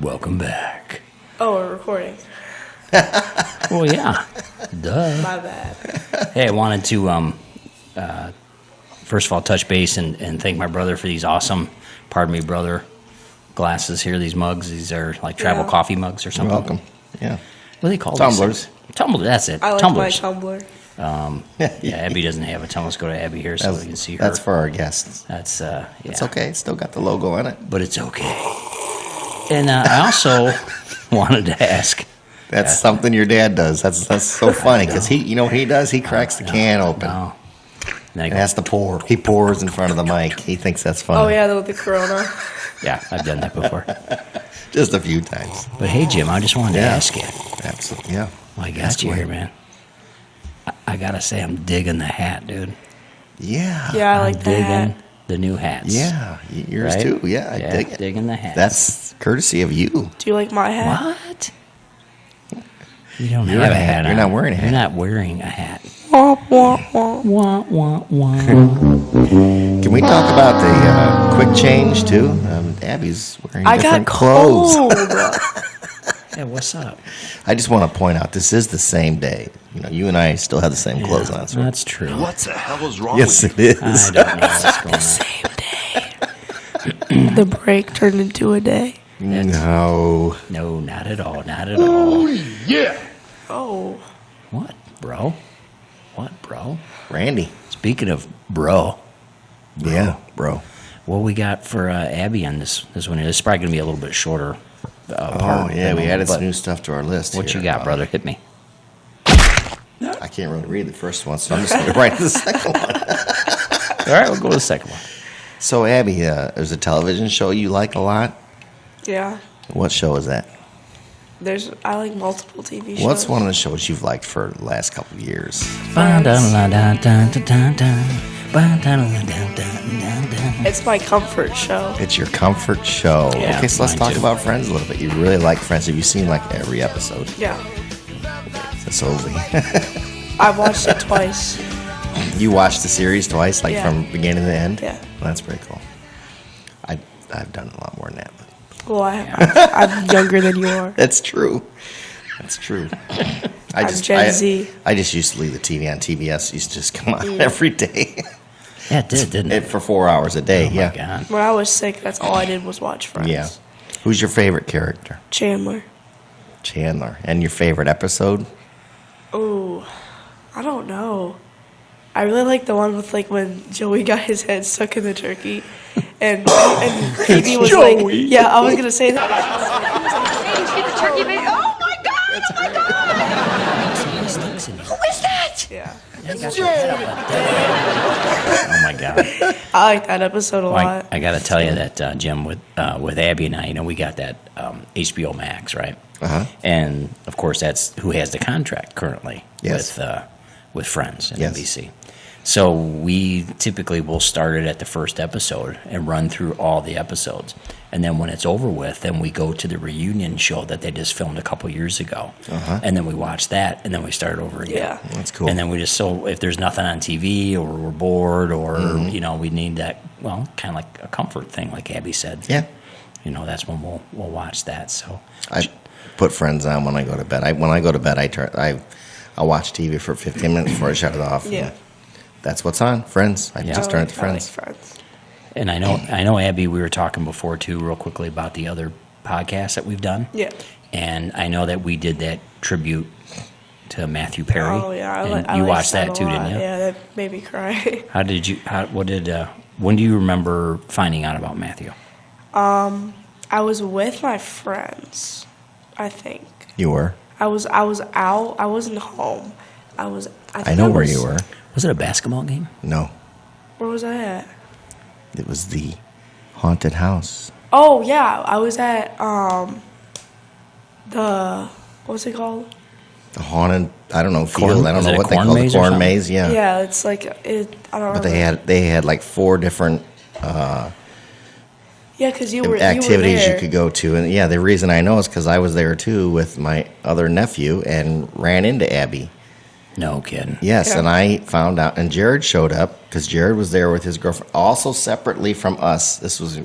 Welcome back. Oh, we're recording. Well, yeah. Duh. My bad. Hey, I wanted to, first of all, touch base and thank my brother for these awesome, pardon me, brother, glasses here, these mugs. These are like travel coffee mugs or something. You're welcome. Yeah. What do they call Tumblers. these? Tumblers, that's it. I like Tumblers. my tumbler. Yeah, Abby doesn't have a tumblr. Let's go to Abby here so we can see her. That's for our guests. That's, yeah. It's okay. It's still got the logo on it. But it's okay. And I also wanted to ask. That's something your dad does. That's so funny because he, you know what he does? He cracks the can open. No. And has to pour. He pours in front of the mic. He thinks that's funny. Oh, yeah, with the Corona. Yeah, I've done that before. Just a few times. But hey, Jim, I just wanted to ask you. Absolutely. Yeah. Well, I got you here, man. I gotta say, I'm digging the hat, dude. Yeah. Yeah, I I'm like digging that. the new hats. Yeah. Yours Right? too. Yeah. I dig it. Digging the hats. That's courtesy of you. Do you like my hat? What? You don't You're have a a hat. hat. You're on. not wearing a hat. You're not wearing a hat. Wah, wah, wah. Wah, wah, wah. Can we talk about the quick change too? Abby's wearing I different got clothes. cold. Yeah, what's up? I just want to point out this is the same day. You know, you and I still have the same clothes on. So. That's true. What the hell is wrong Yes, with it I is. don't know what's going on. Same day. The break turned into a day. No. No, not at all. Not at all. you? Yeah. Oh. What, bro? What, bro? Randy. Speaking of bro, Yeah, bro. what we got for Abby on this one? This is probably going to be a little bit shorter. Oh, part yeah, we than added but some new stuff to our list. What here. you got, brother? Hit me. I can't really read the first one, so I'm just going to write the second one. All right, we'll go with the second one. So, Abby, there's a television show you like a lot. Yeah. What show is that? I like multiple TV shows. What's one of the shows you've liked for the last couple of years? It's my comfort show. It's your comfort show. Yeah, Okay, so let's mine talk too. about Friends a little bit. You really like Friends. Have you seen like every episode? Yeah. That's Ovi. I've watched it twice. You watched the series twice, like Yeah. from beginning to end? Yeah. That's pretty cool. I've done a lot more than that. But Well, I'm younger than you are. that's true. That's true. I'm Gen Z. I just used to leave the TV on TBS. It used to just come on every day. Yeah, it did, didn't it? For 4 hours a day. Oh, yeah. my God. When I was sick, that's all I did was watch Friends. Yeah. Who's your favorite character? Chandler. Chandler. And your favorite episode? Oh, I don't know. I really like the one with like when Joey got his head stuck in the turkey, and Phoebe was like, "Yeah, I was gonna say that." Hey, you see the turkey baby? Oh my god! Oh my god! Who is that? Yeah, Oh, my God. I like that episode a Well, lot. I got to tell you that, Jim, with Abby and I, we got that HBO Max, right? Uh-huh. And, of course, that's who has the contract currently Yes. with Friends and Yes. NBC. So we typically will start it at the first episode and run through all the episodes. And then when it's over with, then we go to the reunion show that they just filmed a couple years ago. Uh-huh. And then we watch that, and then we start over again. Yeah. That's cool. And then we so if there's nothing on TV or we're bored or, we need that, well, kind of like a comfort thing, like Abby said. Yeah. That's when we'll watch that. So I put Friends on when I go to bed. When I go to bed, I watch TV for 15 minutes before I shut it off. Yeah. That's what's on. Friends. I just turn it to I like Friends. Friends. And I know, Abby, we were talking before, too, real quickly about the other podcasts that we've done. Yeah. And I know that we did that tribute to Matthew Perry. Oh yeah, And I you liked watched that a too, lot. didn't you? Yeah, that made me cry. When do you remember finding out about Matthew? I was with my friends. I think You were. I was out. I wasn't home. I know where you were. Was it a basketball game? No. Where was I at? It was the haunted house. Oh yeah, I was at the what's it called? The haunted, I don't know, Corn- field. I don't was know it a what they corn call the maze or corn something? maze. Yeah. Yeah, it's like it. I don't. But remember. they had like 4 different Yeah, because you were activities there. you could go to, and yeah, the reason I know is because I was there too with my other nephew and ran into Abby. No kidding. Yes, Yeah. and I found out, and Jared showed up because Jared was there with his girlfriend, also separately from us. This was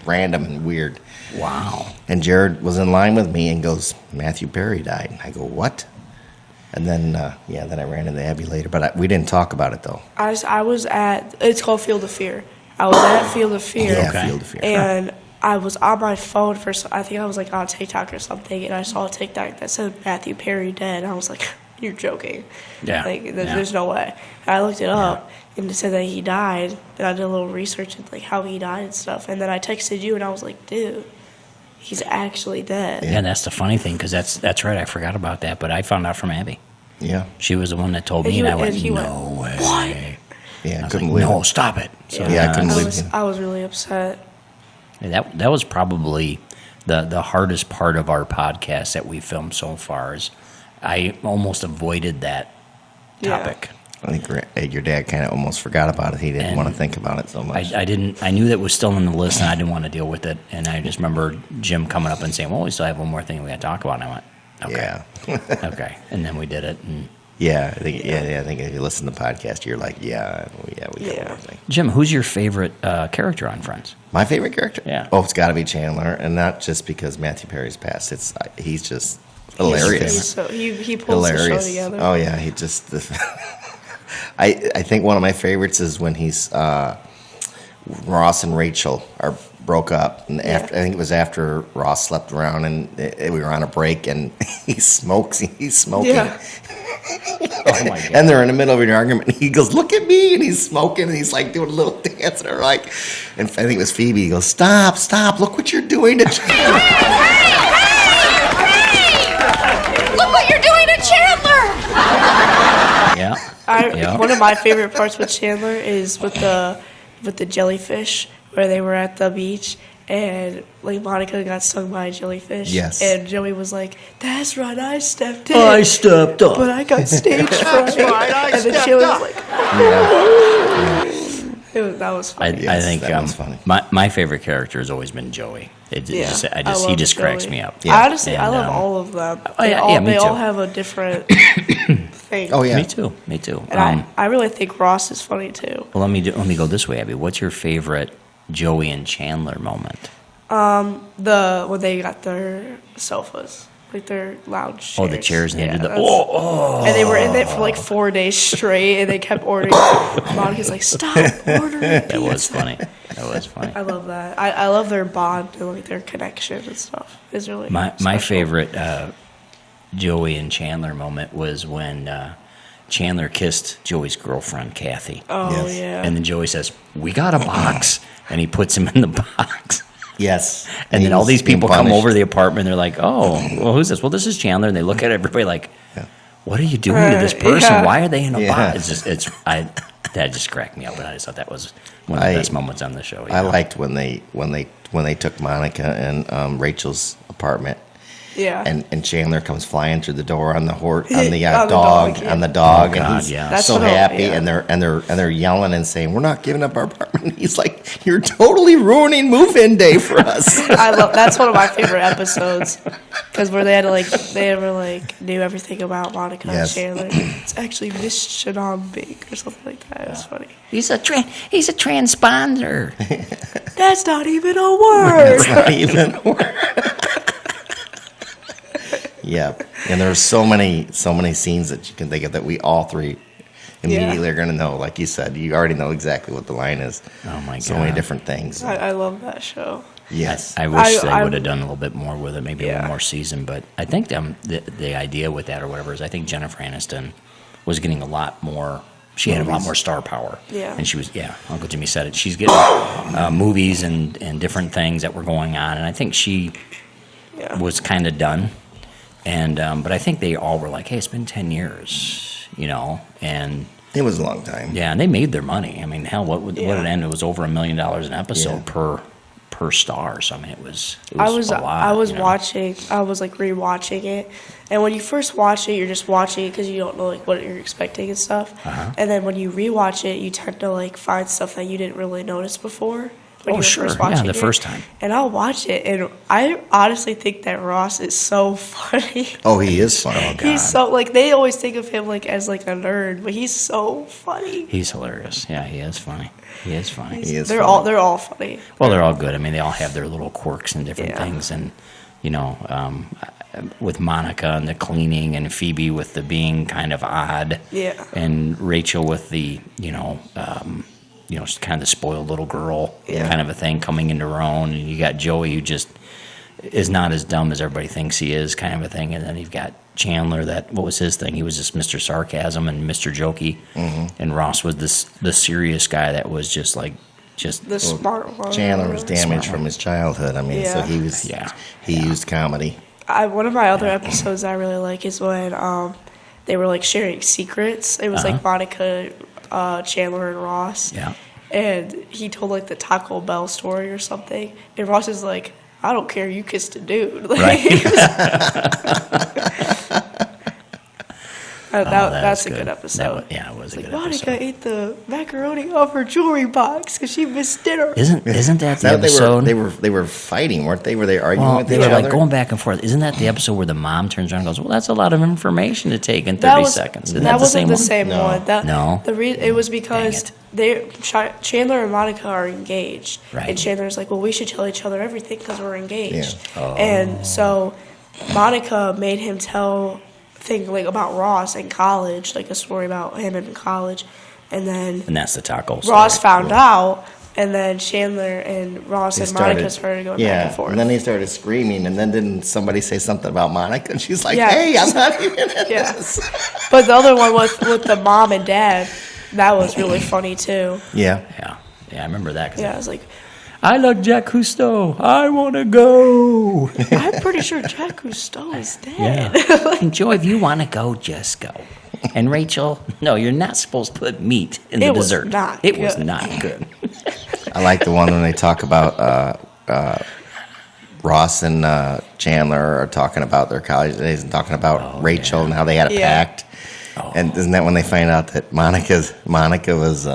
random and weird. Wow. And Jared was in line with me and goes, Matthew Perry died. And I go, what? And then, then I ran into Abby later, but we didn't talk about it though. I was at, it's called Field of Fear. I was at Field of Fear. Yeah, Okay. Field of Fear. And I was on my phone for, I think I was like on TikTok or something, and I saw a TikTok that said Matthew Perry dead. And I was like, you're joking. Yeah. Like, there's no way. And I looked it up, and it said that he died, and I did a little research into like how he died and stuff. And then I texted you, and I was like, dude, he's actually dead. Yeah, that's the funny thing, because that's right. I forgot about that, but I found out from Abby. Yeah. She was the one that told And me, he and I went- went, and he no way. What? Yeah, I was couldn't like, believe no, it. stop it. So, Yeah, I couldn't I believe was, it. I was really upset. That was probably the hardest part of our podcast that we filmed so far. Is I almost avoided that Yeah. topic. I think your dad kind of almost forgot about it. He didn't And want to think about it so much. I didn't. I knew that was still on the list, and I didn't want to deal with it. And I just remember Jim coming up and saying, "Well, we still have one more thing we got to talk about." And I went, "Okay, Yeah. okay." And then we did it. And Yeah, I think I think if you listen to the podcast, you're like, we got one more thing. Jim, who's your favorite character on Friends? My favorite character? Yeah. Oh, it's got to be Chandler, and not just because Matthew Perry's passed. He's just hilarious. He pulls the show Hilarious. together. Oh yeah, he just. I think one of my favorites is when he's Ross and Rachel broke up, and after I think it was after Ross slept around, and we were on a break, and he's smoking. Yeah. Oh my god! And they're in the middle of an argument. And he goes, "Look at me!" And he's smoking, and he's like doing a little dance. And they're like, and I think it was Phoebe. He goes, "Stop! Look what you're doing to Chandler." Look what you're doing to Chandler! Yeah. Yeah. One of my favorite parts with Chandler is with the jellyfish, where they were at the beach and like Monica got stung by a jellyfish. Yes. And Joey was like, "That's right, I stepped in, I stepped up. but I got stage fright." And then Chandler was like, that was funny. I think that was funny. my favorite character has always been Joey. I He love just cracks Joey. me up. Yeah. Honestly, I And, love all of them. oh, yeah, me They all too. have a different thing. Oh yeah, Me too. Me too. And I really think Ross is funny too. Well, let me go this way, Abby. What's your favorite Joey and Chandler moment? When they got their sofas, like their lounge chairs. Oh, the chairs, and they did the that's- And they were in it for like 4 days straight, and they kept ordering. Monica's like, "Stop ordering That pizza." was funny. That was funny. I love that. I love their bond and like their connection and stuff. It's really My special. favorite Joey and Chandler moment was when Chandler kissed Joey's girlfriend Kathy, Oh Yes. yeah. and then Joey says, "We got a box," and he puts him in the box. yes. And then all He's these being people come punished. over the apartment. They're like, "Oh, well, who's this?" "Well, this is Chandler." And they look at everybody like, Yeah. "What are you doing to this person? Yeah. Why are they in a Yeah. box?" That just cracked me up, and I just thought that was one of the best moments on the show. you I know? liked when they took Monica and Rachel's apartment, yeah. and Chandler comes flying through the door on the dog, On the dog, dog, yeah. on the dog, Oh, and God, he's yeah. That's so what happy, yeah. and they're yelling and saying, "We're not giving up our apartment." He's like, "You're totally ruining move-in day for us." I love that's one of my favorite episodes because where they were like knew everything about Monica Yes. and Chandler. It's actually Miss Shannon Big or something like that. It was funny. He's a transponder. That's not even a word. It's not even a word. Yeah, and there's so many scenes that you can think of that we all three immediately are going to know. Like you said, you already know exactly what the line is. Oh my So many God. different things. I love that show. Yes. I wish they I- would have done a little bit more with it, maybe Yeah. one more season. But I think the idea with that or whatever is I think Jennifer Aniston was getting a lot more. She had a lot more star power. Yeah. And she was, Uncle Jimmy said it. She's getting movies and different things that were going on. And I think she Yeah. was kind of done. And but I think they all were like, hey, it's been 10 years, and It was a long time. yeah, and they made their money. I mean, hell, what did it Yeah. end? It was over $1 million an episode Yeah. per star. So I mean, it was I was a lot. I was you know? watching. I was like rewatching it, and when you first watch it, you're just watching it because you don't know like what you're expecting and stuff. Uh-huh. And then when you rewatch it, you tend to like find stuff that you didn't really notice before. when Oh, you were sure. first Yeah, watching the it. first time. And I'll watch it, and I honestly think that Ross is so funny. Oh, he is funny. He's so like they always think of him like as like a nerd, but he's so funny. He's hilarious. Yeah, he is funny. He is funny. He is They're funny. all funny. Well, they're all good. I mean, they all have their little quirks and different Yeah. things, and you know, with Monica and the cleaning, and Phoebe with the being kind of odd, Yeah. and Rachel with the kind of the spoiled little girl Yeah. kind of a thing coming into her own, and you got Joey who just is not as dumb as everybody thinks he is, kind of a thing, and then you've got Chandler. What was his thing? He was just Mr. Sarcasm and Mr. Jokey, and Ross was the serious guy that was just The smart one. Chandler was damaged Smart. from his childhood. I mean, so Yeah. he was. Yeah. He used comedy. One of my other episodes I really like is when they were like sharing secrets. It was like Monica, Chandler, and Ross. Yeah. And he told like the Taco Bell story or something, and Ross is like, "I don't care, you kissed a dude." Like, Right. that's is a good episode. It was a Like good Monica episode. ate the macaroni off her jewelry box because she missed dinner. Isn't that the Now episode? they were fighting, weren't they? Were they arguing Well, with they each were other? like going back and forth. Isn't that the episode where the mom turns around and goes, "Well, that's a lot of information to take in 30 seconds"? Isn't that wasn't the the same same No. one. No. It was because Chandler and Monica are engaged, Right. and Chandler's like, "Well, we should tell each other everything because we're engaged." Yeah. And so Monica made him tell thing like about Ross in college, like a story about him in college, and then And that's the taco. Ross story. found out, and then Chandler and Ross They and Monica started going back and forth. and then they started screaming, and then didn't somebody say something about Monica? And she's like, Yeah. "Hey, I'm not even in Yeah. this." But the other one with the mom and dad, that was really funny too. Yeah. Yeah, I remember that. 'Cause Yeah, I was like, I like Jack Cousteau. I want to go. I'm pretty sure Jack Cousteau is Yeah. dead. And Joy, if you want to go, just go. And Rachel, no, you're not supposed to put meat in the It was dessert. not It was good. not good. I like the one when they talk about Ross and Chandler are talking about their college days and talking about Rachel and how they had a Yeah. pact. And isn't that when they find out that Monica was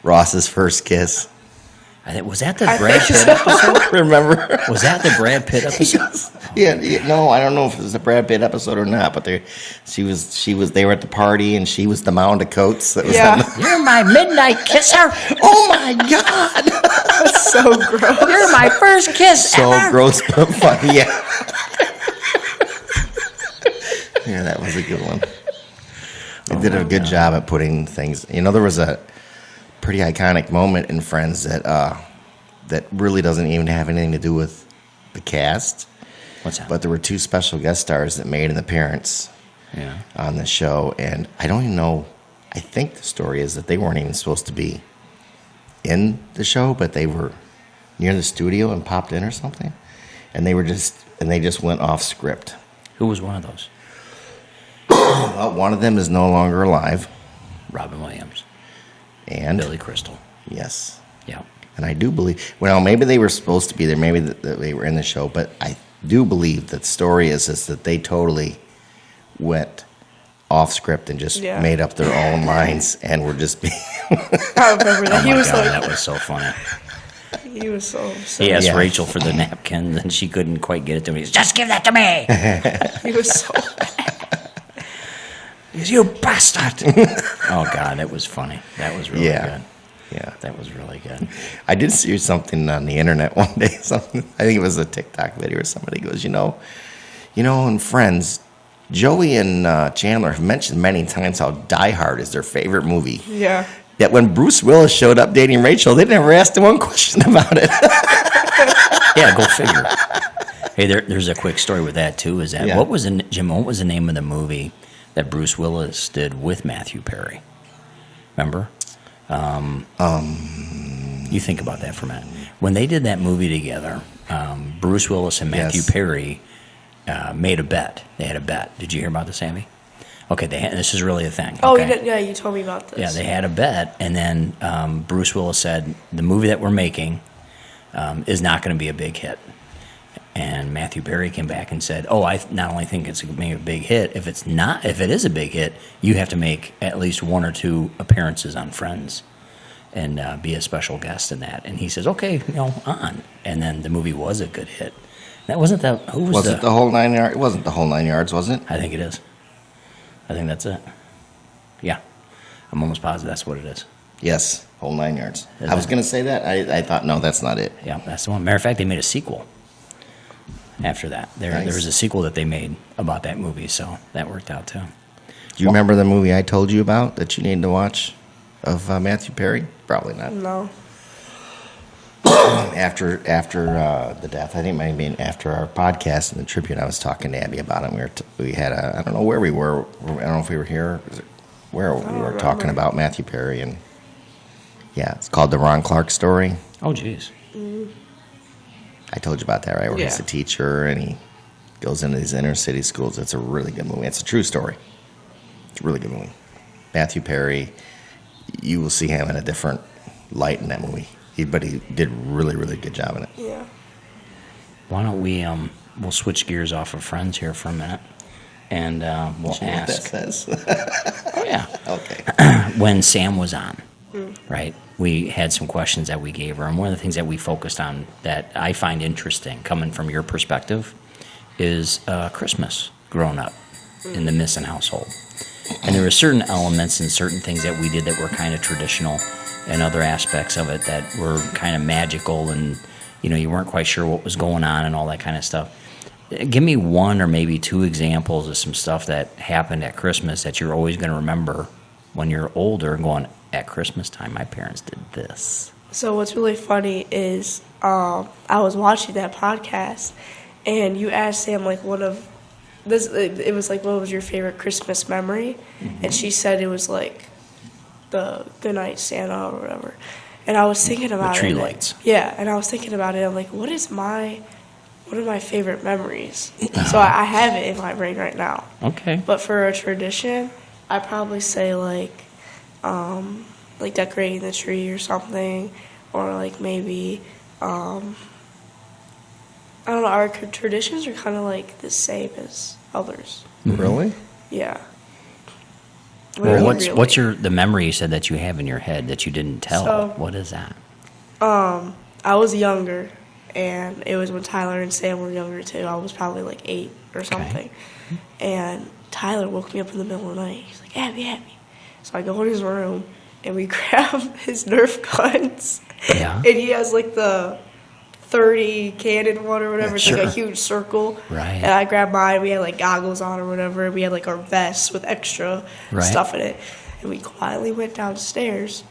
Ross's first kiss? Was that the Brad Pitt episode? Remember? Was that the Brad Pitt episode? No, I don't know if it was a Brad Pitt episode or not, but they were at the party and she was the mound of coats that was on Yeah. the, You're my midnight kisser. oh my god, That's so gross. You're my first kiss so ever. gross but funny. Yeah, yeah, that was a good one. They did a good job at putting things. You know, there was a pretty iconic moment in Friends that really doesn't even have anything to do with the cast. What's that? But there were two special guest stars that made an appearance Yeah. on the show, and I don't even know. I think the story is that they weren't even supposed to be in the show, but they were near the studio and popped in or something, and they just went off script. Who was one of those? Well, one of them is no longer alive, Robin Williams. and Billy Crystal. yes, Yeah. and I do believe. Well, maybe they were supposed to be there. Maybe that they were in the show, but I do believe that the story is that they totally went off script and just Yeah. made up their own lines and were just being. I remember that. Oh He my was God, like, that was so funny. he was so. He asked Yeah. Rachel for the napkin, and she couldn't quite get it to him. He said, "Just give that to me." He was so. He goes, "You bastard!" Oh God, that was funny. That was really Yeah. good. Yeah. That was really good. I did see something on the internet one day. Something, I think it was a TikTok video or somebody goes, you know, in Friends, Joey and Chandler have mentioned many times how Die Hard is their favorite movie. Yeah. Yet when Bruce Willis showed up dating Rachel, they never asked him one question about it. Yeah, go figure. Hey, there's a quick story with that too. Is that Yeah. what was the name of the movie that Bruce Willis did with Matthew Perry? Remember? You think about that for a minute. When they did that movie together, Bruce Willis and Matthew Yes. Perry made a bet. They had a bet. Did you hear about this, Sammy? Okay, this is really a thing. Oh, okay? you did, yeah, you told me about this. Yeah, they had a bet, and then Bruce Willis said, the movie that we're making is not going to be a big hit. And Matthew Perry came back and said, "Oh, I not only think it's going to be a big hit. If it is a big hit, you have to make at least one or two appearances on Friends." and be a special guest in that. And he says, okay, on. And then the movie was a good hit. That wasn't that. Who was it the whole 9 yards? It wasn't the whole 9 yards, was it? I think it is. I think that's it. Yeah, I'm almost positive that's what it is. Yes, whole 9 yards. Is I was it? going to say that. I thought, no, that's not it. Yeah, that's the one. Matter of fact, they made a sequel after that. There Nice. was a sequel that they made about that movie, so that worked out too. Do you remember the movie I told you about that you needed to watch of Matthew Perry? Probably not. No. After the death, I think it might have been after our podcast and the tribute, I was talking to Abby about it. We had I don't know where we were. I don't know if we were here. Where we were talking about Matthew Perry, and yeah, it's called The Ron Clark Story. Oh, jeez. I told you about that, right? Where he's a Yeah. teacher and he goes into these inner city schools. It's a really good movie. It's a true story. It's a really good movie. Matthew Perry, you will see him in a different light in that movie. But he did really, really good job in it. Yeah. Why don't we we'll switch gears off of Friends here for a minute, and we'll You know what that ask. says? Oh yeah. Okay. When Sam was on, right? We had some questions that we gave her, and one of the things that we focused on that I find interesting, coming from your perspective, is Christmas growing up in the Misson household. And there were certain elements and certain things that we did that were kind of traditional, and other aspects of it that were kind of magical, and you weren't quite sure what was going on and all that kind of stuff. Give me one or maybe two examples of some stuff that happened at Christmas that you're always going to remember when you're older and going, at Christmas time, my parents did this. So what's really funny is I was watching that podcast, and you asked Sam like one of this. It was like, what was your favorite Christmas memory? And she said it was like the Goodnight Santa or whatever. And I was thinking about tree it. lights. Yeah, and I was thinking about it. I'm like, what are my favorite memories? So I have it in my brain right now. Okay. But for a tradition, I'd probably say like decorating the tree or something, or like maybe I don't know. Our traditions are kind of like the same as others. Really? Yeah. Well, Really. what's the memory you said that you have in your head that you didn't tell? So- What is that? I was younger, and it was when Tyler and Sam were younger too. I was probably like 8 or something, and Tyler woke me up in the middle of the night. He's like, Abby, Abby. So I go in his room, and we grab his Nerf guns. Yeah. And he has like the 30 cannon one or whatever. It's like Sure. a huge circle. Right. And I grabbed mine. We had like goggles on or whatever. We had like our vests with extra Right. stuff in it. And we quietly went downstairs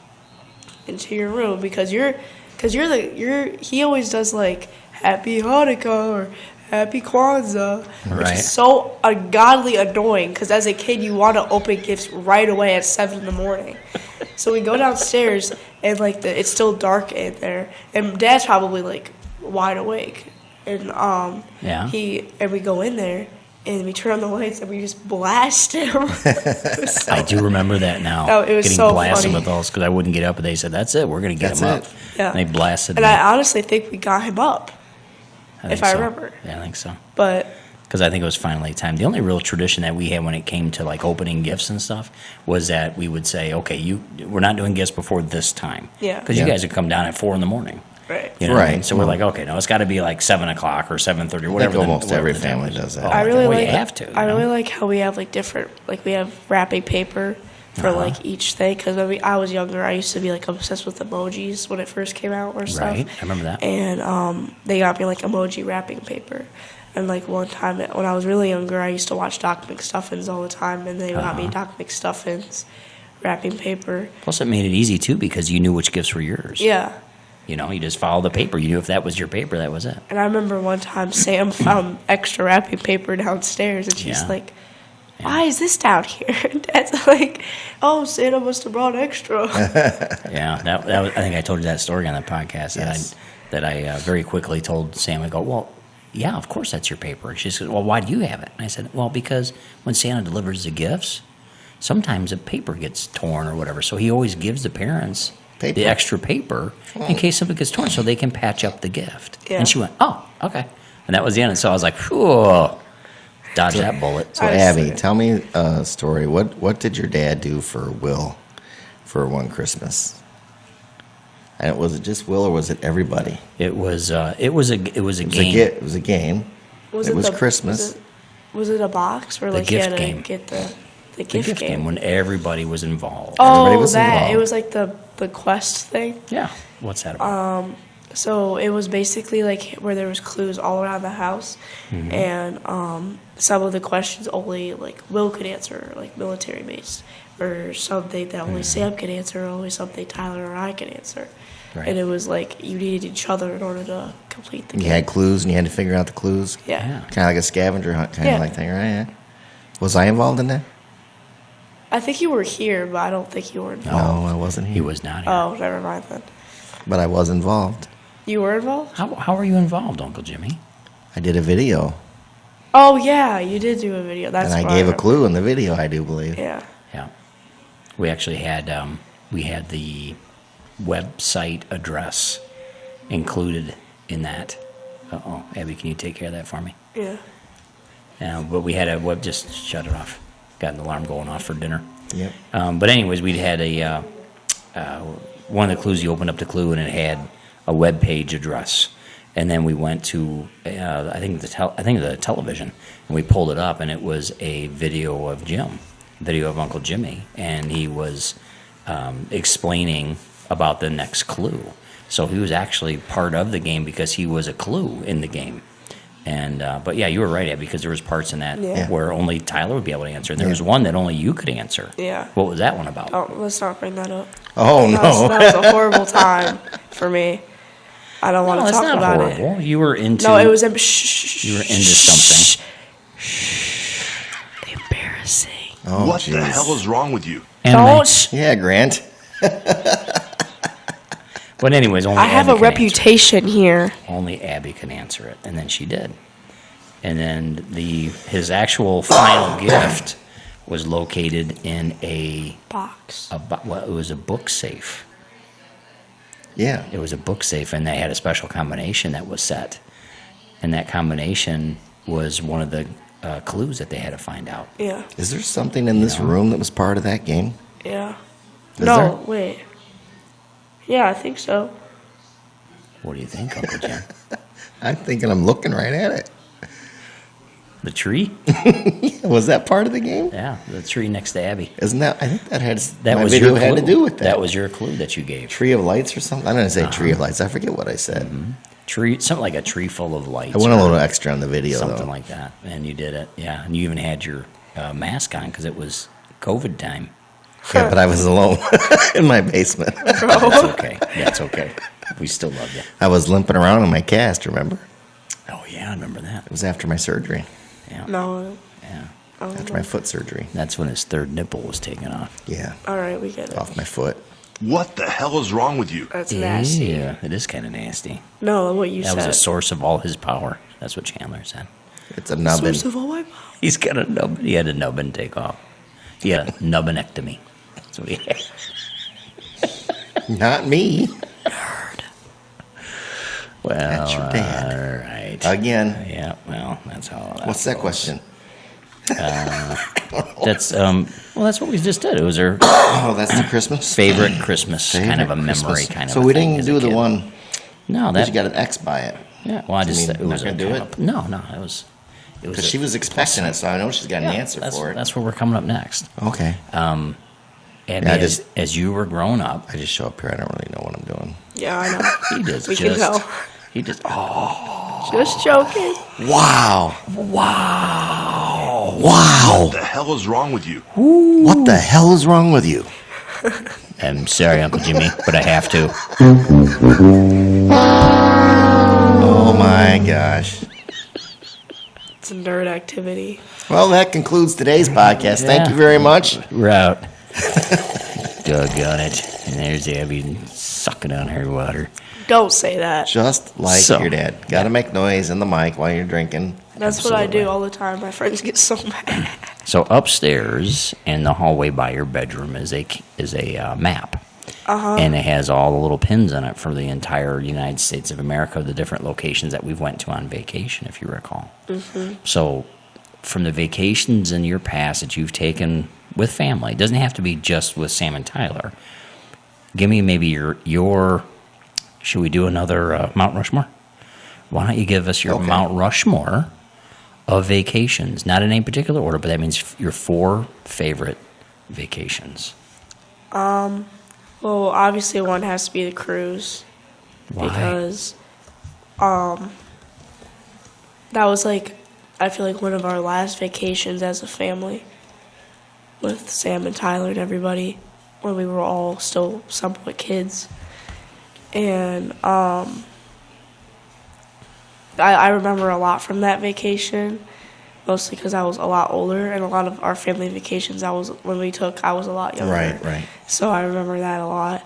into your room because he always does like Happy Hanukkah or Happy Kwanzaa, which Right. is so ungodly annoying because as a kid you want to open gifts right away at 7 in the morning. So we go downstairs and like it's still dark in there, and Dad's probably like wide awake, and Yeah. we go in there and we turn on the lights and we just blast him. It was so- I do remember that now. Oh, it was Getting so blasted funny. with those because I wouldn't get up, and they said, "That's it. We're going to get That's him it. up." Yeah. And they blasted. And me. I honestly think we got him up, think if I so. remember. Yeah, I think so. but Because I think it was finally time. The only real tradition that we had when it came to like opening gifts and stuff was that we would say, "Okay, we're not doing gifts before this time." Yeah. Because Yeah. you guys would come down at 4 a.m. right. You know what I mean? Right. So we're like, okay, no, it's got to be like 7 o'clock or 7:30 or I whatever. think almost whatever every the time family is. does that. Oh, I really well, like. you have to. I you know? really like how we have like different, like we have wrapping paper for like each thing. Because when I was younger, I used to be like obsessed with emojis when it first came out or stuff. Right, I remember that. And they got me like emoji wrapping paper. And like one time when I was really younger, I used to watch Doc McStuffins all the time, and they got me Doc McStuffins wrapping paper. Plus, it made it easy too because you knew which gifts were yours. Yeah. You know, you just follow the paper. You knew if that was your paper, that was it. And I remember one time Sam found extra wrapping paper downstairs, and she's Yeah. like, "Why is this down here?" And Dad's like, "Oh, Santa must have brought extra." Yeah, that was, I think I told you that story on the podcast Yes. that I very quickly told Sam. I go, well, yeah, of course that's your paper. And she said, well, why do you have it? And I said, well, because when Santa delivers the gifts, sometimes the paper gets torn or whatever. So he always gives the parents Paper. the extra paper in case something gets torn, so they can patch up the gift. Yeah. And she went, oh, okay. And that was the end. So I was like, whew, dodge that bullet. So I Abby, see. tell me a story. What did your dad do for Will for one Christmas? And was it just Will or was it everybody? It was a game. It was a game. It was Christmas. Was it a box where The like you gift had game. to get the The gift game? when everybody was involved. Everybody Oh, was that involved. it was like the quest thing. Yeah. What's that about? So it was basically like where there was clues all around the house, and some of the questions only like Will could answer, like military based, or something that only Sam could answer, or only something Tyler or I could answer. Right. And it was like you needed each other in order to complete the You game. had clues and you had to figure out the clues. Yeah. Kind of like a scavenger hunt kind Yeah. of like thing, right? Yeah. Was I involved in that? I think you were here, but I don't think you were involved. No, I wasn't here. He was not here. Oh, never mind then. But I was involved. You were involved? How are you involved, Uncle Jimmy? I did a video. Oh yeah, you did do a video. That's And I what gave a remember. clue in the video, I do believe. Yeah. Yeah. We actually had the website address included in that. Uh-oh. Abby, can you take care of that for me? Yeah. But we had a web, just shut it off. Got an alarm going off for dinner. Yep. But anyways, we'd had one of the clues, you opened up the clue and it had a web page address. And then we went to, I think the television, and we pulled it up and it was a video of Uncle Jimmy. And he was explaining about the next clue. So he was actually part of the game because he was a clue in the game. And but yeah, you were right, Abby, because there was parts in that Yeah. where only Tyler would be able to answer. And there was one that only you could answer. Yeah. What was that one about? Oh, let's not bring that up. Oh, no. That was a horrible time for me. I don't want No, to it's talk not about horrible. it. You were into. No, it was shh. You were into something. Embarrassing. Oh, What the jeez. hell is wrong with you? Anime. Don't. Yeah, Grant. But anyways, only I have Abby a can answer it. reputation here. Only Abby can answer it, and then she did. And then his actual final gift was located in it Box. was a book safe. Yeah. It was a book safe, and they had a special combination that was set. And that combination was one of the clues that they had to find out. Yeah. Is there something in this room that was part of that game? Yeah. Is No, there? wait. Yeah, I think so. What do you think, Uncle Jim? I'm thinking I'm looking right at it. The tree? Was that part of the game? Yeah, the tree next to Abby. Isn't that? I think that had That my was video your clue. had to do with that. That was your clue that you gave. Tree of Lights or something. I didn't say Tree of Lights. I forget what I said. Tree, something like a tree full of lights. I went a or little extra on the video something though. like that, and you did it. Yeah, and you even had your mask on because it was COVID time. Yeah, but I was alone in my basement. That's okay. That's okay. We still love you. I was limping around in my cast. Remember? Oh yeah, I remember that. It was after my surgery. Yeah. No. Yeah. After my foot surgery. That's when his third nipple was taken off. Yeah, All right, we get it. off my foot. What the hell is wrong with you? That's nasty. Yeah, it is kind of nasty. No, what you That said. was a source of all his power. That's what Chandler said. It's a nubbin. Source of all my power. He's got a nub. He had a nubbin take off. He had a nubbinectomy. That's what he had. Not me. Well, That's your dad. all right. Again. Yeah. Well, that's how. What's that goes. question? That's well, that's what we just did. It was our Oh, that's the Christmas. favorite Christmas kind of a Favorite memory Christmas. kind of. So a we thing didn't as a do the kid. one. No, That that you got an X by it. Yeah. Well, I just mean, it not was gonna a do kind it? of- No, it was. It was. Because she was expecting it, so I know she's got an answer that's, for it. That's where we're coming up next. Okay. Abby, Yeah, I just- as you were growing up, I just show up here. I don't really know what I'm doing. Yeah, I know. he just We can tell. He just Just joking. Wow. wow. Wow. What the hell is wrong with you? What the hell is wrong with you? I'm sorry, Uncle Jimmy, but I have to. Oh my gosh. It's a nerd activity. Well, that concludes today's podcast. Thank Yeah. you very much. We're out. Doggone it. And there's Abby sucking on her water. Don't say that. Just like So, your dad. Got to make noise in the mic while you're drinking. That's what I do all the time. My friends get so mad. So upstairs in the hallway by your bedroom is a map. And it has all the little pins in it for the entire United States of America, the different locations that we've went to on vacation, if you recall. So from the vacations in your past that you've taken with family, it doesn't have to be just with Sam and Tyler. Give me maybe your Should we do another Mount Rushmore? Why don't you give us your Okay. Mount Rushmore of vacations? Not in any particular order, but that means your 4 favorite vacations. Well, obviously one has to be the cruise. Why? Because that was like, I feel like one of our last vacations as a family with Sam and Tyler and everybody when we were all still somewhat kids. And I remember a lot from that vacation, mostly because I was a lot older, and a lot of our family vacations I was a lot younger. Right. So I remember that a lot.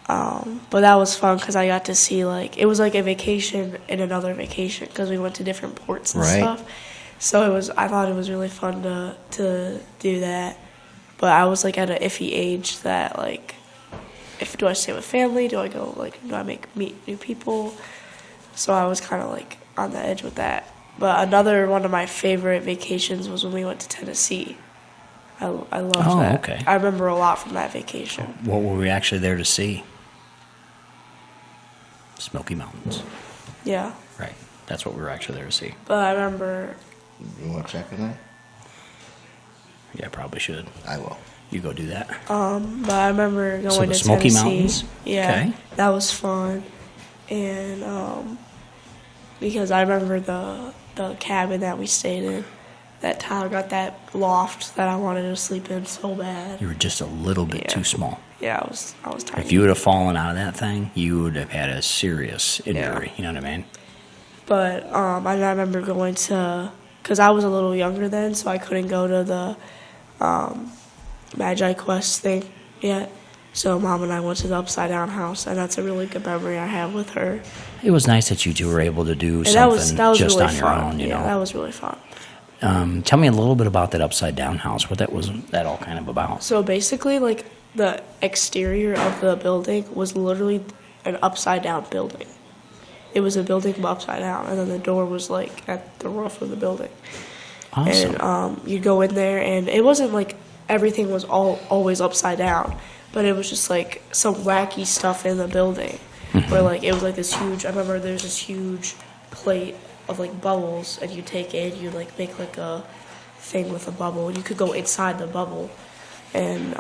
But that was fun because I got to see, like, it was like a vacation in another vacation because we went to different ports and Right. stuff. So I thought it was really fun to do that. But I was like at an iffy age that, like, do I stay with family? Do I go, like, do I meet new people? So I was kind of like on the edge with that. But another one of my favorite vacations was when we went to Tennessee. I loved that. Okay. I remember a lot from that vacation. What were we actually there to see? Smoky Mountains. Yeah. Right. That's what we were actually there to see. But I remember, You want to check on that? Yeah, probably should. I will. You go do that. but I remember going So to the Smoky Tennessee. Mountains? Yeah, Okay. that was fun. And because I remember the cabin that we stayed in, that Tyler got that loft that I wanted to sleep in so bad. You were just a little bit Yeah. too small. Yeah, I was tiny. If you would have fallen out of that thing, you would have had a serious injury. You know what I mean? But I remember going to, because I was a little younger then, so I couldn't go to the Magi Quest thing yet. So Mom and I went to the Upside Down house, and that's a really good memory I have with her. It was nice that you two were able to do And something that was just really on your fun. own. You yeah, know. that was really fun. Tell me a little bit about that Upside Down house. What was that all kind of about? So basically, like, the exterior of the building was literally an upside down building. It was a building upside down, and then the door was like at the roof of the building. Awesome. And you go in there, and it wasn't like everything was always upside down, but it was just like some wacky stuff in the building, where like it was like this huge. I remember there's this huge plate of like bubbles, and you take it, and you like make like a thing with a bubble, and you could go inside the bubble, and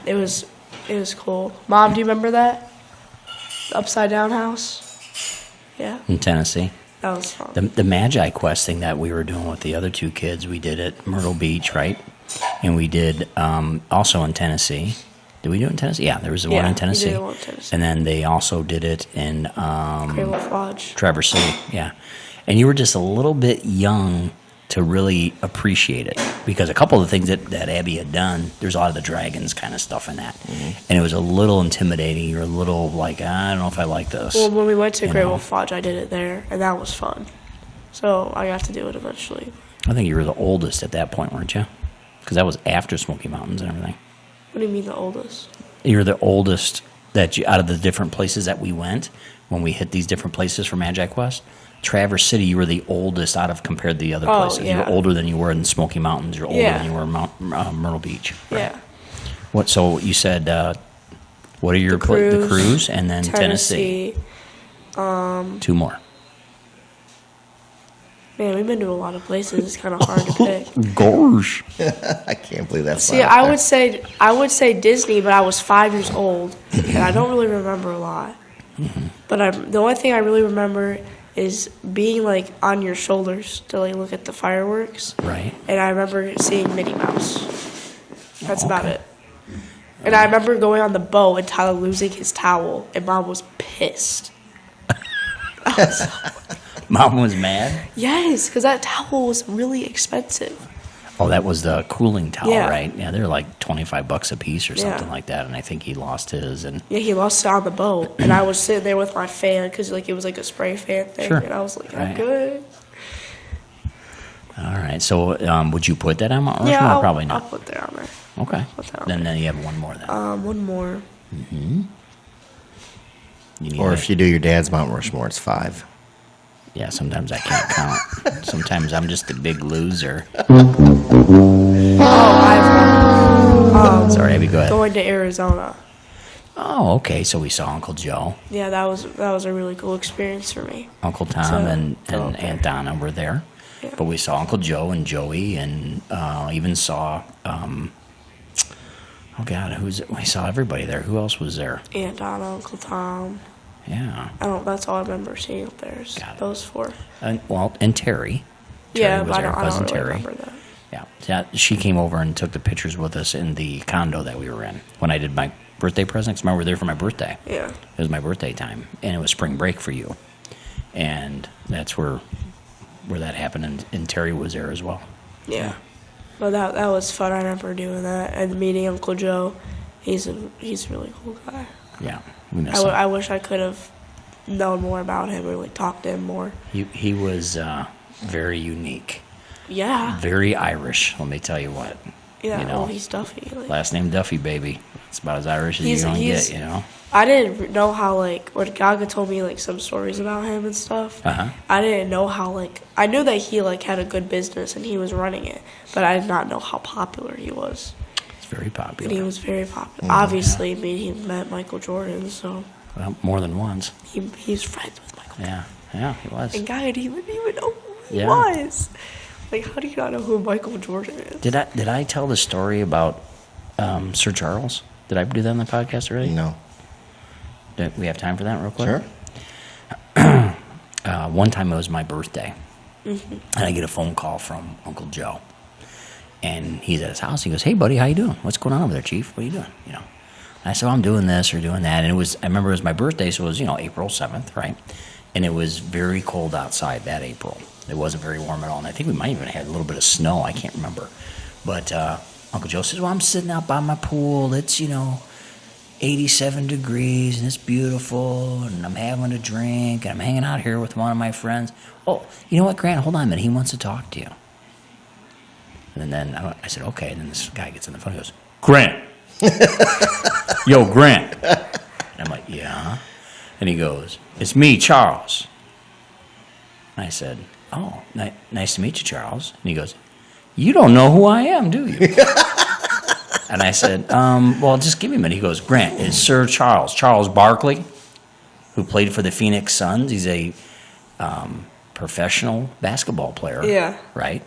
it was cool. Mom, do you remember that? The upside down house? Yeah, In Tennessee. that was fun. The Magi Quest thing that we were doing with the other 2 kids, we did at Myrtle Beach, right? And we did also in Tennessee. Did we do it in Tennessee? Yeah, there was the one Yeah, in we Tennessee. did one in Tennessee. And then they also did it in Great Wolf Lodge. Traverse City, yeah. And you were just a little bit young to really appreciate it because a couple of the things that Abby had done, there's a lot of the dragons kind of stuff in that. Mm-hmm. And it was a little intimidating. You're a little like, I don't know if I like this. Well, when we went to You Great know. Wolf Lodge, I did it there, and that was fun. So I got to do it eventually. I think you were the oldest at that point, weren't you? Because that was after Smoky Mountains and everything. What do you mean the oldest? You're the oldest out of the different places that we went when we hit these different places for Magi Quest. Traverse City, you were the oldest out of compared to the other Oh, places. yeah. You're older than you were in Smoky Mountains. You're older Yeah. than you were in Myrtle Beach. Yeah. What? So you said, what are your the cruise and then Tennessee? 2 more. Man, we've been to a lot of places. It's kind of hard to pick. Gosh. I can't believe that's See, I would say Disney, but I was 5 years old, and I don't really remember a lot. But the only thing I really remember is being like on your shoulders to like look at the fireworks. Right. And I remember seeing Minnie Mouse. That's about okay. it. And I remember going on the boat and Tyler losing his towel, and Mom was pissed. Mom was mad. Yes, because that towel was really expensive. Oh, that was the cooling towel, Yeah. right? Yeah, they're like $25 a piece or something Yeah. like that. And I think he lost his. And Yeah, he lost it on the boat, and I was sitting there with my fan because like it was like a spray fan thing, Sure. and I was like, I'm Right. good. all right. So would you put that on Mount Rushmore? Yeah, Or probably I'll not. put that on there. Okay. put that on Then you have one more then. One more. You need Or a- if you do your dad's Mount Rushmore, it's 5. Yeah, sometimes I can't count. Sometimes I'm just a big loser. Oh, I have one. Sorry, Abby, go ahead. Going to Arizona. Oh, okay. So we saw Uncle Joe, Yeah, that was a really cool experience for me. Uncle Tom, So, and go up there. Aunt Donna were there. Yeah. But we saw Uncle Joe and Joey, and even saw, oh God, we saw everybody there. Who else was there? Aunt Donna, Uncle Tom. Yeah. That's all I remember seeing up there. Is Got it. those four. And Terry. Yeah, Terry was but there, I cousin don't really Terry. remember that. Yeah, she came over and took the pictures with us in the condo that we were in when I did my birthday presents. Remember, we were there for my birthday. Yeah. It was my birthday time, and it was spring break for you, and that's where that happened. And Terry was there as well. Yeah. But that was fun. I remember doing that and meeting Uncle Joe. He's a really cool guy. Yeah, we miss him. I wish I could have known more about him or like talked to him more. He was very unique, Yeah. very Irish. Let me tell you what. Yeah. You know, Well, he's Duffy. Like, last name Duffy, baby. It's about as Irish as you're gonna get. You know. I didn't know how like when Gaga told me like some stories about him and stuff. Uh-huh. I didn't know how like I knew that he like had a good business and he was running it, but I did not know how popular he was. It's very And he popular. was very popular. Obviously, I mean, he met Michael Jordan, so Well, more than once. he's friends with Michael Jordan. Yeah, he was. And Gaga didn't even know who he Yeah. was. Like, how do you not know who Michael Jordan is? Did I tell the story about Sir Charles? Did I do that on the podcast already? No. Do we have time for that real quick? Sure. One time it was my birthday, and I get a phone call from Uncle Joe, and he's at his house. He goes, "Hey, buddy, how you doing? What's going on over there, Chief? What are you doing?" You know, and I said, "I'm doing this or doing that," and I remember it was my birthday, so it was April 7th, right? And it was very cold outside that April. It wasn't very warm at all, and I think we might even had a little bit of snow. I can't remember, but Uncle Joe says, "Well, I'm sitting out by my pool. It's 87 degrees and it's beautiful and I'm having a drink and I'm hanging out here with one of my friends. Oh, you know what, Grant? Hold on a minute. He wants to talk to you." And then I said, "Okay." And then this guy gets on the phone and goes, "Grant." "Yo, Grant." And I'm like, "Yeah." And he goes, "It's me, Charles." And I said, "Oh, nice to meet you, Charles." And he goes, "You don't know who I am, do you?" And I said, "Well, just give me a minute." He goes, "Grant, it's Sir Charles Barkley, who played for the Phoenix Suns. He's a professional basketball player." Yeah. Right?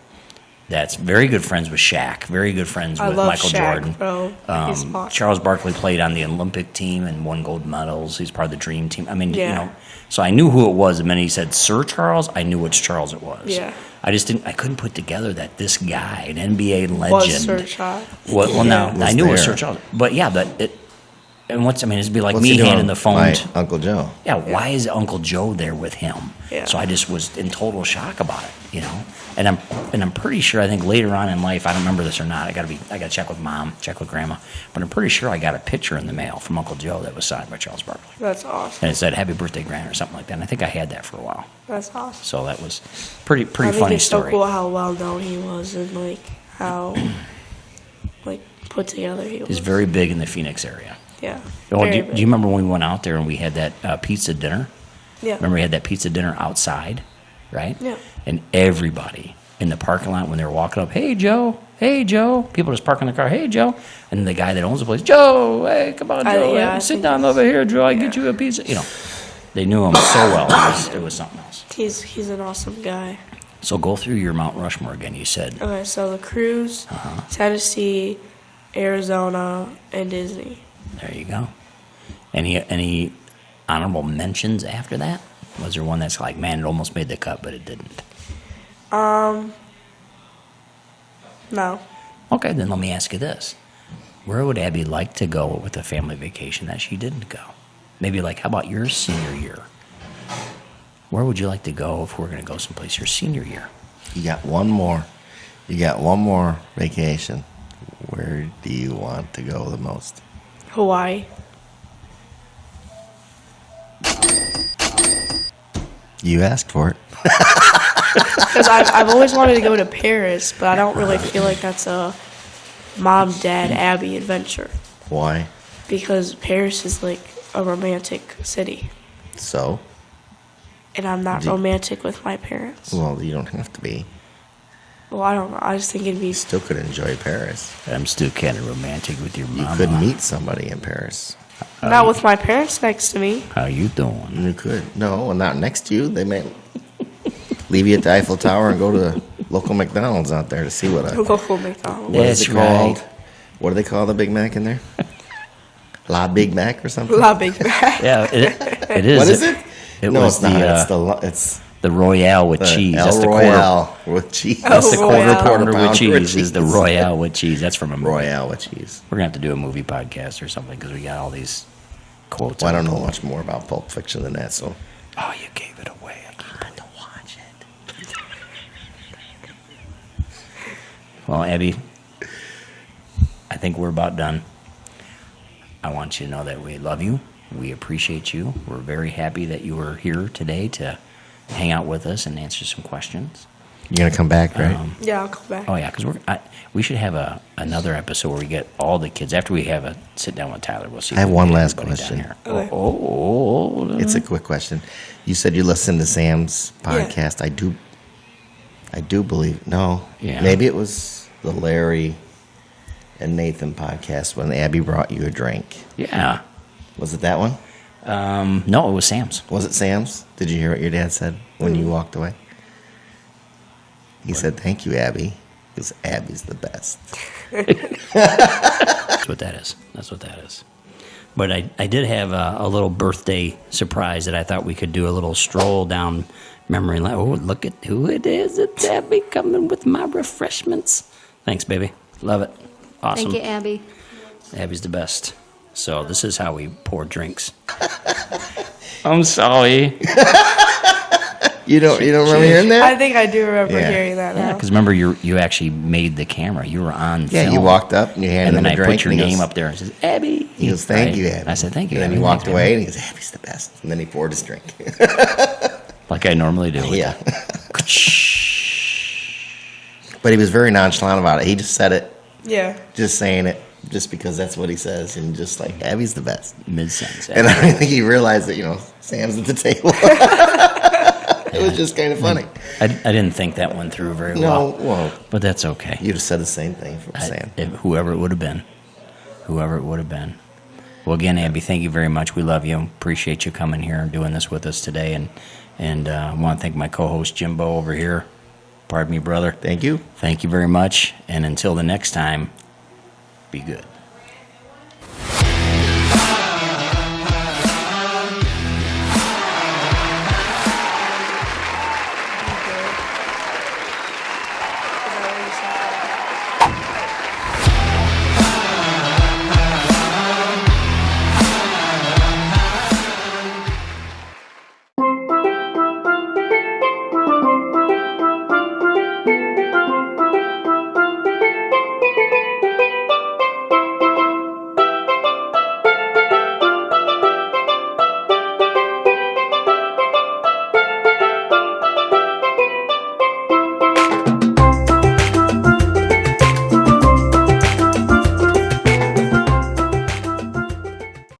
That's very good friends with Shaq, very good friends I with love Michael Shaq, Jordan. bro. He's awesome. Charles Barkley played on the Olympic team and won gold medals. He's part of the Dream Team. I mean, Yeah. so I knew who it was. And then he said Sir Charles, I knew which Charles it was. Yeah. I couldn't put together that this guy, an NBA legend, Was Sir Charles. well, now Was I knew it was there. Sir Charles, but yeah, it'd be like What's me he doing? handing the phone. My to, Uncle Joe. yeah, why is Uncle Joe there with him? Yeah. So I just was in total shock about it, And I'm pretty sure. I think later on in life, I don't remember this or not. I gotta check with Mom, check with Grandma, but I'm pretty sure I got a picture in the mail from Uncle Joe that was signed by Charles Barkley, That's awesome. and it said "Happy Birthday, Grant" or something like that. And I think I had that for a while. That's awesome. So that was pretty I think funny it's story. so cool how well known he was and like how like put together he was. He's very big in the Phoenix area. Yeah. Oh, Very do big. you remember when we went out there and we had that pizza dinner? Yeah. Remember we had that pizza dinner outside, right? Yeah. And everybody in the parking lot when they were walking up, "Hey, Joe. Hey, Joe." People just parking the car, "Hey, Joe." And the guy that owns the place, "Joe, hey, come on, Joe. I Sit think down over here, Joe. I get you a pizza." They knew him so well. It was something else. He's an awesome guy. So go through your Mount Rushmore again. You said, Okay, so the cruise, Uh-huh. Tennessee, Arizona, and Disney. there you go. Any honorable mentions after that? Was there one that's like, man, it almost made the cut, but it didn't? No. Okay, then let me ask you this. Where would Abby like to go with a family vacation that she didn't go? Maybe like, how about your senior year? Where would you like to go if we're going to go someplace your senior year? You got one more. You got one more vacation. Where do you want to go the most? Hawaii. You asked for it. Because I've always wanted to go to Paris, but I don't really feel like that's a mom, dad, Abby adventure. Why? Because Paris is like a romantic city. So? And I'm not romantic with my parents. Well, you don't have to be. Well, I don't know. I just think it'd be. Still could enjoy Paris. I'm still kind of romantic with your You mama. could meet somebody in Paris. Not with my parents next to me. How you doing? You could. No, well, not next to you. They might leave you at the Eiffel Tower and go to local McDonald's out there to see what a Local McDonald's. what is That's it called? right. What do they call the Big Mac in there? La Big Mac or something? La Big Mac. Yeah, it is. What is it? It no, was it's not. the It's the Royale with the cheese. El That's the Royale with cheese. Oh, That's the quarter Royale. pounder with Pounder cheese. Is the Royale with cheese? That's from a movie. Royale with cheese. We're gonna have to do a movie podcast or something because we got all these quotes. Well, I don't know much more about Pulp Fiction than that, so. Oh, you gave it away. I can't believe to watch it. Well, Abby, I think we're about done. I want you to know that we love you. We appreciate you. We're very happy that you were here today to hang out with us and answer some questions. You're going to come back, right? Yeah, I'll come back. Oh yeah, because we should have another episode where we get all the kids after we have a sit down with Tyler. We'll see. I have if we one can get last everybody down question. here. Okay. Oh, It's a quick question. You said you listened to Sam's podcast. I do believe. No. Yeah. Maybe it was the Larry and Nathan podcast when Abby brought you a drink. yeah. Was it that one? No, it was Sam's. Was it Sam's? Did you hear what your dad said when you walked away? He said, "Thank you, Abby, because Abby's the best." That's what that is. That's what that is. But I did have a little birthday surprise that I thought we could do a little stroll down memory lane. Oh, look at who it is. It's Abby coming with my refreshments. Thanks, baby. Love it. Awesome. Thank you, Abby. Abby's the best. So this is how we pour drinks. I'm sorry. You don't remember hearing I that? think I do remember Yeah. hearing that Yeah, now. because remember you actually made the camera. You were on Yeah, film. you walked up and you handed and then him a I drink. put your and he name goes- up there and says, Abby. He goes, "Thank you, Right? Abby." I said, thank you, And then Abby. he walked Thanks, away Abby. and he goes, "Abby's the best." And then he poured his drink. Like I normally do. Yeah. But he was very nonchalant about it. He just said it, Yeah. just saying it, just because that's what he says, and just like, Abby's the best. Mid-sentence. And I think he realized that, Sam's at the table. It was just kind of funny. I didn't think that one through very well. No, well, But that's okay. you'd have said the same thing from Sam. Whoever it would have been. Whoever it would have been. Well, again, Abby, thank you very much. We love you. Appreciate you coming here and doing this with us today. And I want to thank my co-host, Jimbo, over here. Pardon me, brother. Thank you. Thank you very much. And until the next time, be good.